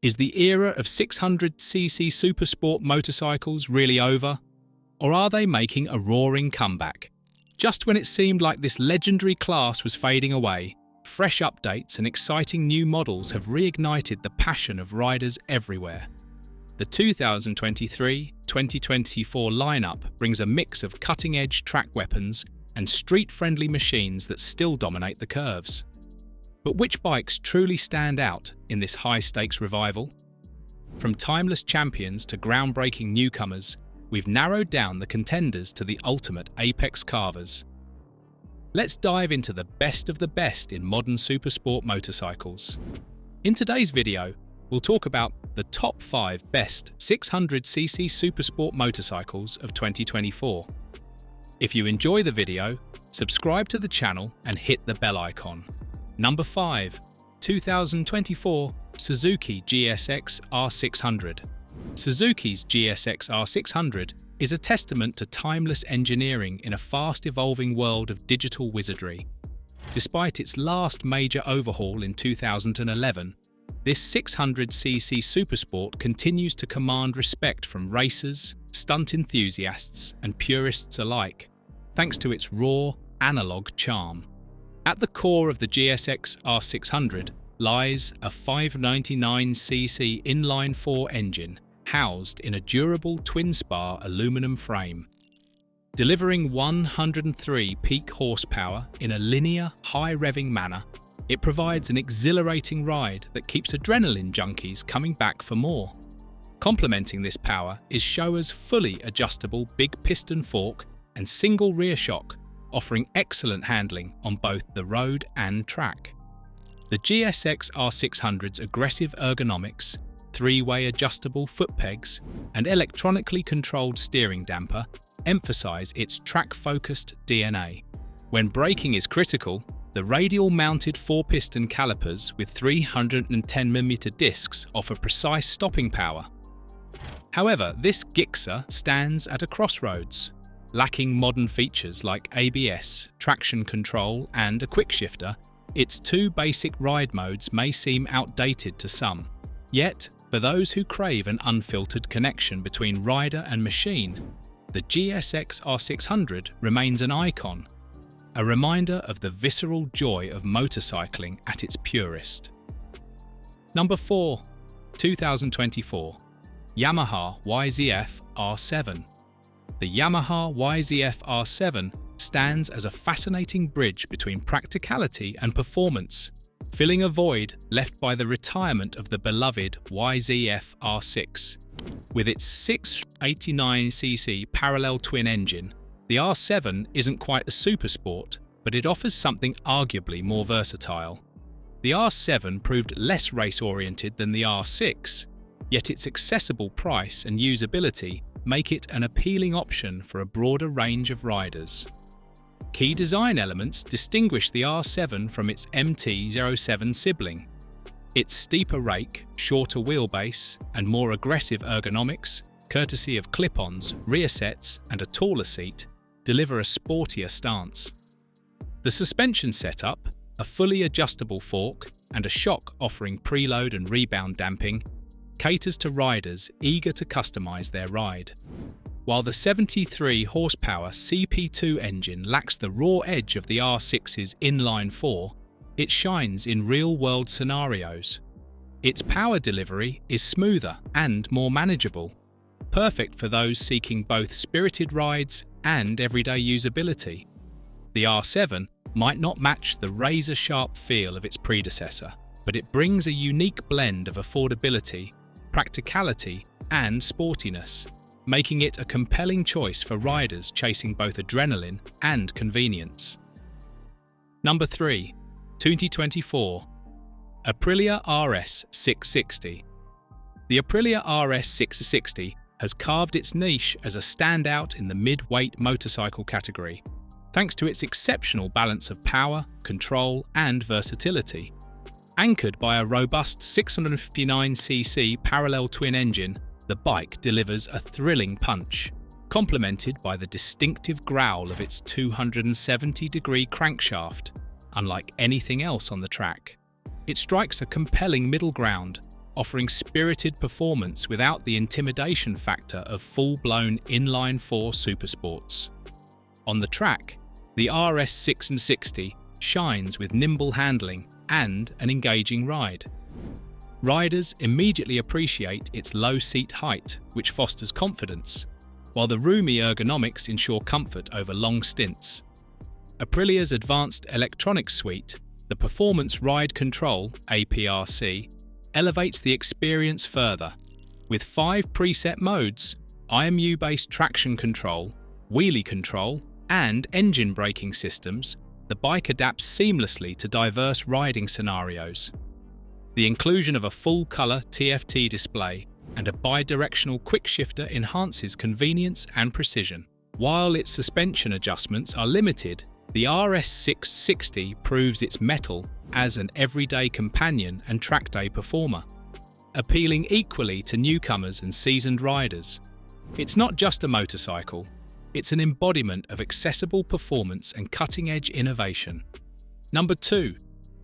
Is the era of 600cc Supersport motorcycles really over? Or are they making a roaring comeback? Just when it seemed like this legendary class was fading away, fresh updates and exciting new models have reignited the passion of riders everywhere. The 2023-2024 lineup brings a mix of cutting-edge track weapons and street-friendly machines that still dominate the curves. But which bikes truly stand out in this high-stakes revival? From timeless champions to groundbreaking newcomers, we've narrowed down the contenders to the ultimate apex carvers. Let's dive into the best of the best in modern supersport motorcycles. In today's video, we'll talk about the top 5 best 600cc supersport motorcycles of 2024. If you enjoy the video, subscribe to the channel and hit the bell icon. Number 5. 2024 Suzuki GSXR600. Suzuki's GSXR600 is a testament to timeless engineering in a fast-evolving world of digital wizardry. Despite its last major overhaul in 2011, this 600cc supersport continues to command respect from racers, stunt enthusiasts, and purists alike, thanks to its raw, analog charm. At the core of the GSXR600 lies a 599cc inline-4 engine housed in a durable twin-spar aluminum frame. Delivering 103 peak horsepower in a linear, high-revving manner, it provides an exhilarating ride that keeps adrenaline junkies coming back for more. Complementing this power is Showa's fully adjustable big piston fork and single rear shock, offering excellent handling on both the road and track. The GSXR600's aggressive ergonomics, 3-way adjustable foot pegs, and electronically controlled steering damper emphasize its track-focused DNA. When braking is critical, the radial-mounted 4-piston calipers with 310mm discs offer precise stopping power. However, this Gixxer stands at a crossroads. Lacking modern features like ABS, traction control, and a quickshifter, its 2 basic ride modes may seem outdated to some. Yet, for those who crave an unfiltered connection between rider and machine, the GSXR600 remains an icon, a reminder of the visceral joy of motorcycling at its purest. Number 4. 2024 Yamaha YZF R7. The Yamaha YZF R7 stands as a fascinating bridge between practicality and performance, filling a void left by the retirement of the beloved YZF R6. With its 689cc parallel twin engine, the R7 isn't quite a supersport, but it offers something arguably more versatile. The R7 proved less race-oriented than the R6, yet its accessible price and usability make it an appealing option for a broader range of riders. Key design elements distinguish the R7 from its MT-07 sibling. Its steeper rake, shorter wheelbase, and more aggressive ergonomics, courtesy of clip-ons, rear sets, and a taller seat, deliver a sportier stance. The suspension setup, a fully adjustable fork, and a shock offering preload and rebound damping, caters to riders eager to customize their ride. While the 73 horsepower CP2 engine lacks the raw edge of the R6's inline-4, it shines in real-world scenarios. Its power delivery is smoother and more manageable, perfect for those seeking both spirited rides and everyday usability. The R7 might not match the razor-sharp feel of its predecessor, but it brings a unique blend of affordability, practicality, and sportiness, making it a compelling choice for riders chasing both adrenaline and convenience. Number 3. 2024 Aprilia RS 660. The Aprilia RS 660 has carved its niche as a standout in the mid-weight motorcycle category, thanks to its exceptional balance of power, control, and versatility. Anchored by a robust 659cc parallel twin engine, the bike delivers a thrilling punch, complemented by the distinctive growl of its 270-degree crankshaft. Unlike anything else on the track, it strikes a compelling middle ground, offering spirited performance without the intimidation factor of full-blown inline-4 supersports. On the track, the RS660 shines with nimble handling and an engaging ride. Riders immediately appreciate its low seat height, which fosters confidence, while the roomy ergonomics ensure comfort over long stints. Aprilia's advanced electronics suite, the Performance Ride Control (APRC), elevates the experience further. With 5 preset modes, IMU-based traction control, wheelie control, and engine braking systems, the bike adapts seamlessly to diverse riding scenarios. The inclusion of a full-color TFT display and a bi-directional quickshifter enhances convenience and precision. While its suspension adjustments are limited, the RS660 proves its mettle as an everyday companion and track day performer, appealing equally to newcomers and seasoned riders. It's not just a motorcycle, it's an embodiment of accessible performance and cutting-edge innovation. Number 2.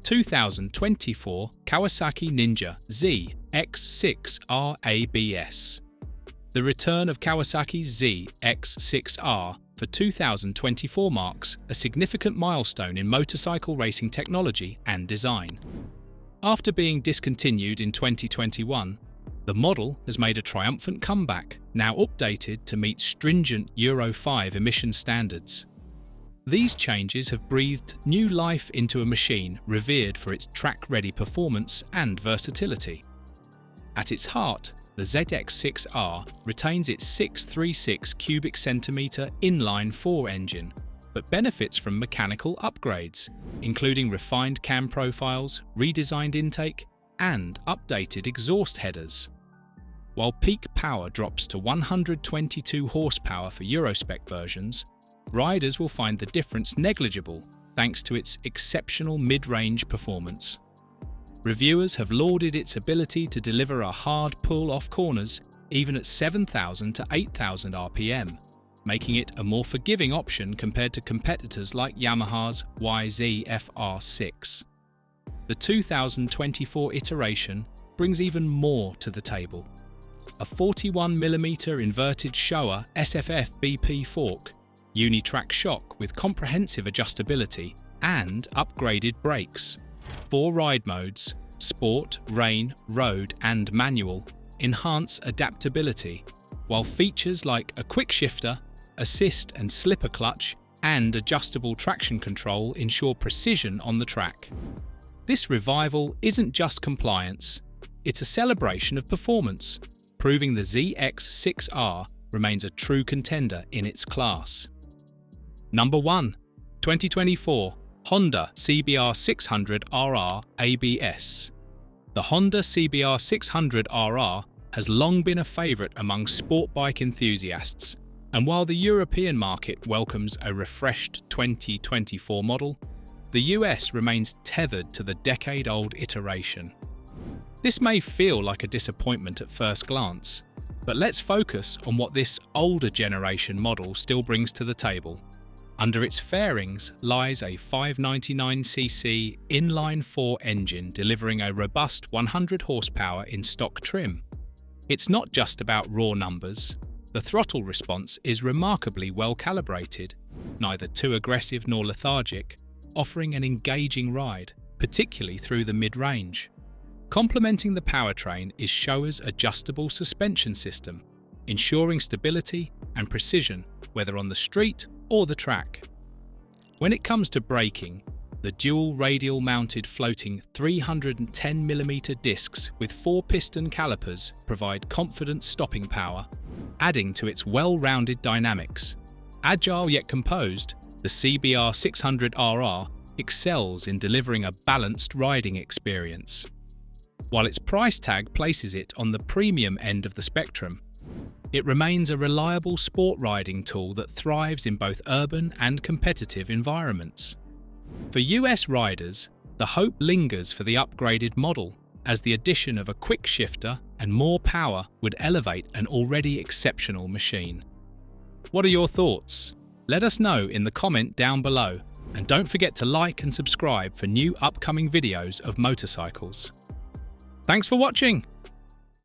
2024 Kawasaki Ninja ZX6R ABS. The return of Kawasaki's ZX6R for 2024 marks a significant milestone in motorcycle racing technology and design. After being discontinued in 2021, the model has made a triumphant comeback, now updated to meet stringent Euro 5 emission standards. These changes have breathed new life into a machine revered for its track-ready performance and versatility. At its heart, the ZX6R retains its 636 cubic centimetre inline-4 engine, but benefits from mechanical upgrades, including refined cam profiles, redesigned intake, and updated exhaust headers. While peak power drops to 122 horsepower for Eurospec versions, riders will find the difference negligible thanks to its exceptional mid-range performance. Reviewers have lauded its ability to deliver a hard pull off corners even at 7,000 to 8,000 RPM, making it a more forgiving option compared to competitors like Yamaha's YZF R7. The 2024 iteration brings even more to the table. A 41mm inverted Showa SFF BP fork, uni-track shock with comprehensive adjustability and upgraded brakes. 4 ride modes, Sport, Rain, Road and Manual, enhance adaptability, while features like a quick shifter, assist and slipper clutch and adjustable traction control ensure precision on the track. This revival isn't just compliance, it's a celebration of performance, proving the ZX6R remains a true contender in its class. Number 1. 2024 Honda CBR600RR ABS. The Honda CBR600RR has long been a favourite among sport bike enthusiasts, and while the European market welcomes a refreshed 2024 model, the US remains tethered to the decade-old iteration. This may feel like a disappointment at first glance, but let's focus on what this older generation model still brings to the table. Under its fairings lies a 599cc inline-4 engine delivering a robust 100 horsepower in stock trim. It's not just about raw numbers. The throttle response is remarkably well calibrated, neither too aggressive nor lethargic, offering an engaging ride, particularly through the mid-range. Complementing the powertrain is Showa's adjustable suspension system, ensuring stability and precision whether on the street or the track. When it comes to braking, the dual radial mounted floating 310mm discs with 4 piston calipers provide confident stopping power, adding to its well-rounded dynamics. Agile yet composed, the CBR600RR excels in delivering a balanced riding experience. While its price tag places it on the premium end of the spectrum, it remains a reliable sport riding tool that thrives in both urban and competitive environments. For US riders, the hope lingers for the upgraded model, as the addition of a quick shifter and more power would elevate an already exceptional machine. What are your thoughts? Let us know in the comment down below, and don't forget to like and subscribe for new upcoming videos of motorcycles. Thanks for watching!